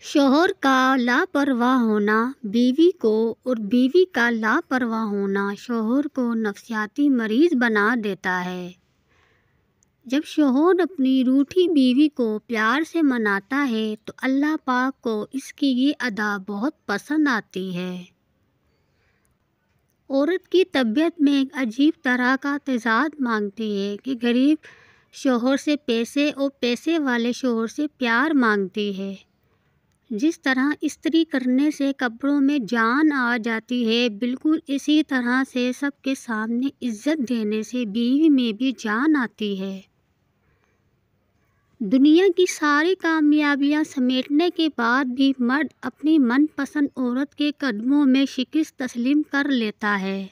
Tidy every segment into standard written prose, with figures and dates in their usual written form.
شوہر کا لاپرواہ ہونا بیوی کو اور بیوی کا لاپرواہ ہونا شوہر کو نفسیاتی مریض بنا دیتا ہے۔ جب شوہر اپنی روٹھی بیوی کو پیار سے مناتا ہے تو اللہ پاک کو اس کی یہ ادا بہت پسند آتی ہے۔ عورت کی طبیعت میں ایک عجیب طرح کا تضاد مانگتی ہے کہ غریب شوہر سے پیسے اور پیسے والے شوہر سے پیار مانگتی ہے۔ جس طرح استری کرنے سے کپڑوں میں جان آ جاتی ہے، بالکل اسی طرح سے سب کے سامنے عزت دینے سے بیوی میں بھی جان آتی ہے۔ دنیا کی ساری کامیابیاں سمیٹنے کے بعد بھی مرد اپنی من پسند عورت کے قدموں میں شکست تسلیم کر لیتا ہے۔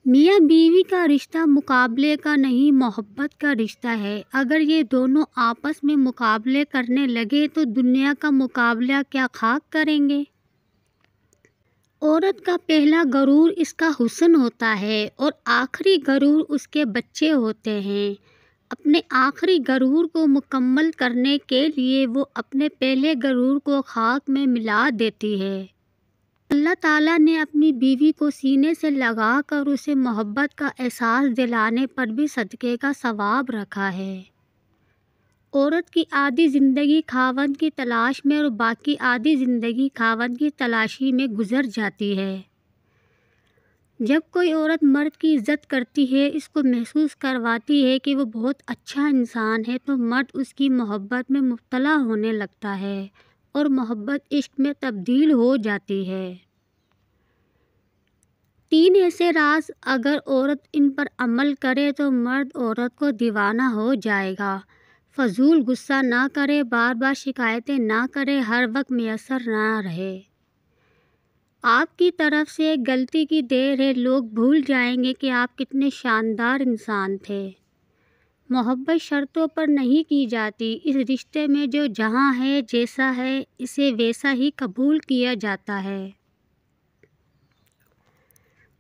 میاں بیوی کا رشتہ مقابلے کا نہیں، محبت کا رشتہ ہے۔ اگر یہ دونوں آپس میں مقابلے کرنے لگے تو دنیا کا مقابلہ کیا خاک کریں گے؟ عورت کا پہلا غرور اس کا حسن ہوتا ہے اور آخری غرور اس کے بچے ہوتے ہیں۔ اپنے آخری غرور کو مکمل کرنے کے لیے وہ اپنے پہلے غرور کو خاک میں ملا دیتی ہے۔ اللہ تعالیٰ نے اپنی بیوی کو سینے سے لگا کر اسے محبت کا احساس دلانے پر بھی صدقے کا ثواب رکھا ہے۔ عورت کی آدھی زندگی خاوند کی تلاش میں اور باقی آدھی زندگی خاوند کی تلاشی میں گزر جاتی ہے۔ جب کوئی عورت مرد کی عزت کرتی ہے، اس کو محسوس کرواتی ہے کہ وہ بہت اچھا انسان ہے، تو مرد اس کی محبت میں مبتلا ہونے لگتا ہے اور محبت عشق میں تبدیل ہو جاتی ہے۔ 3 ایسے راز اگر عورت ان پر عمل کرے تو مرد عورت کو دیوانہ ہو جائے گا۔ فضول غصہ نہ کرے، بار بار شکایتیں نہ کرے، ہر وقت میسر نہ رہے۔ آپ کی طرف سے ایک غلطی کی دیر ہے، لوگ بھول جائیں گے کہ آپ کتنے شاندار انسان تھے۔ محبت شرطوں پر نہیں کی جاتی، اس رشتے میں جو جہاں ہے، جیسا ہے، اسے ویسا ہی قبول کیا جاتا ہے۔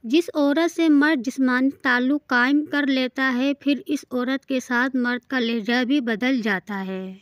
جس عورت سے مرد جسمانی تعلق قائم کر لیتا ہے، پھر اس عورت کے ساتھ مرد کا لہجہ بھی بدل جاتا ہے۔